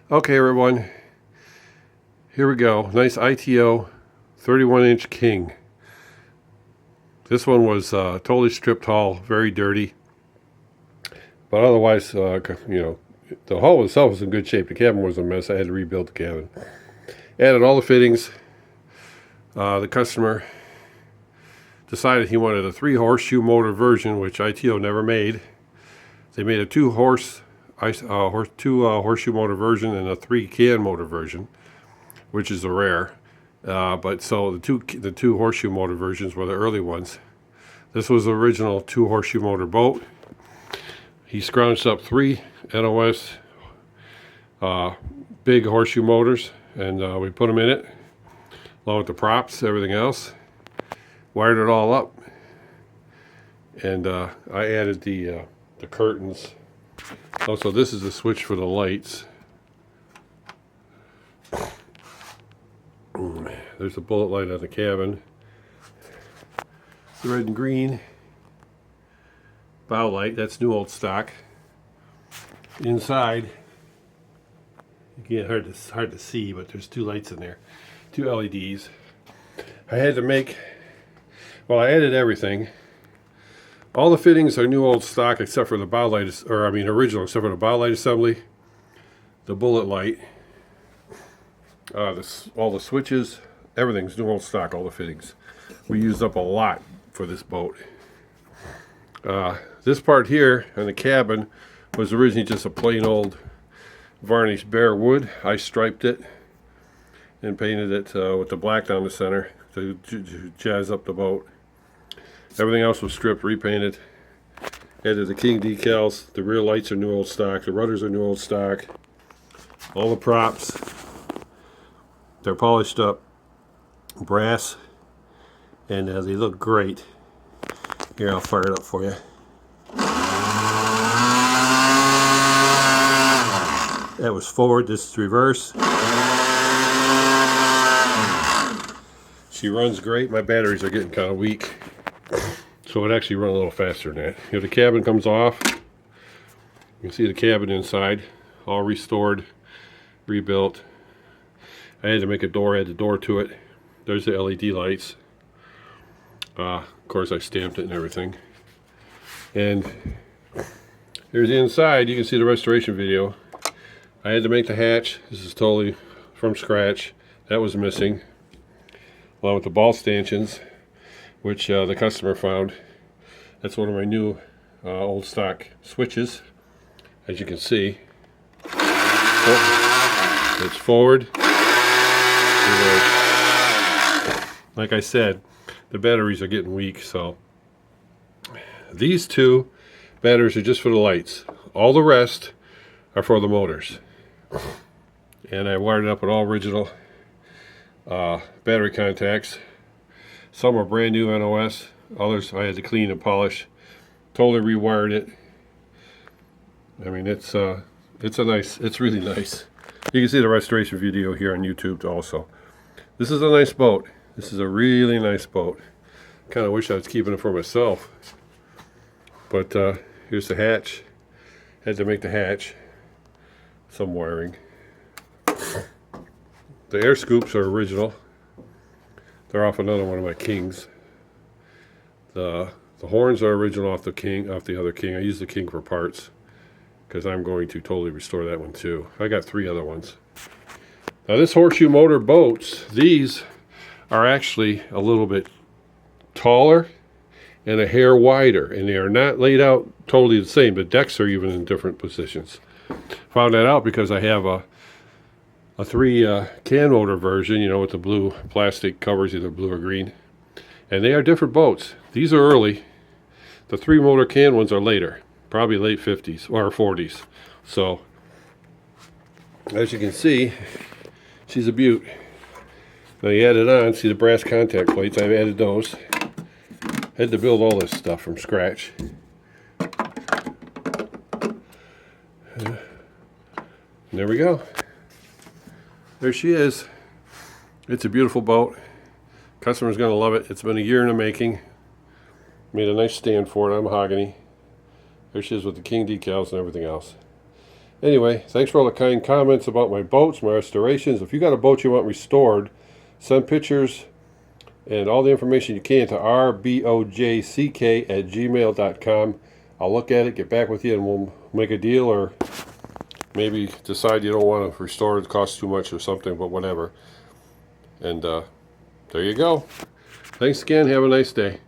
Okay, everyone, here we go. Nice ITO 31-inch King. This one was totally stripped hull, very dirty. But otherwise, the hull itself was in good shape. The cabin was a mess. I had to rebuild the cabin. Added all the fittings. The customer decided he wanted a 3-horseshoe motor version, which ITO never made. They made a 2-horseshoe motor version and a 3-can motor version, which is a rare. But so the two horseshoe motor versions were the early ones. This was the original 2-horseshoe motor boat. He scrounged up 3 NOS big horseshoe motors, and we put them in it, along with the props, everything else. Wired it all up, and I added the curtains. Also, this is the switch for the lights. There's the bullet light on the cabin. The red and green bow light, that's new old stock. Inside, again, hard to see, but there's 2 lights in there, 2 LEDs. I had to make, well, I added everything. All the fittings are new old stock except for the bow light, original, except for the bow light assembly, the bullet light, all the switches, everything's new old stock, all the fittings. We used up a lot for this boat. This part here in the cabin was originally just a plain old varnished bare wood. I striped it and painted it with the black down the center to jazz up the boat. Everything else was stripped, repainted. Added the King decals. The rear lights are new old stock. The rudders are new old stock. All the props, they're polished up brass, and they look great. Here, I'll fire it up for you. That was forward, this is reverse. She runs great. My batteries are getting kind of weak, so it actually runs a little faster than that. The cabin comes off. You can see the cabin inside, all restored, rebuilt. I had to make a door, add the door to it. There's the LED lights. Of course, I stamped it and everything. And here's the inside. You can see the restoration video. I had to make the hatch. This is totally from scratch. That was missing, along with the ball stanchions, which the customer found. That's one of my new old stock switches, as you can see. It's forward. Like I said, the batteries are getting weak, so these 2 batteries are just for the lights. All the rest are for the motors. And I wired it up with all original battery contacts. Some are brand new NOS, others I had to clean and polish. Totally rewired it. I mean, it's really nice. You can see the restoration video here on YouTube also. This is a nice boat. This is a really nice boat. Kind of wish I was keeping it for myself. But here's the hatch. Had to make the hatch. Some wiring. The air scoops are original. They're off another one of my Kings. The horns are original off the other King. I use the King for parts because I'm going to totally restore that one too. I got 3 other ones. Now this horseshoe motor boats, these are actually a little bit taller and a hair wider, and they are not laid out totally the same. The decks are even in different positions. Found that out because I have a 3-can motor version, with the blue plastic covers, either blue or green, and they are different boats. These are early. The 3-motor can ones are later, probably late 50s or 40s. So as you can see, she's a beaut. Now you add it on, see the brass contact plates, I've added those. Had to build all this stuff from scratch. And there we go. There she is. It's a beautiful boat. Customer's gonna love it. It's been a year in the making. Made a nice stand for it on mahogany. There she is with the King decals and everything else. Anyway, thanks for all the kind comments about my boats, my restorations. If you got a boat you want restored, send pictures and all the information you can to rbojck@gmail.com. I'll look at it, get back with you, and we'll make a deal, or maybe decide you don't want to restore it, it costs too much or something, but whatever. And there you go. Thanks again. Have a nice day.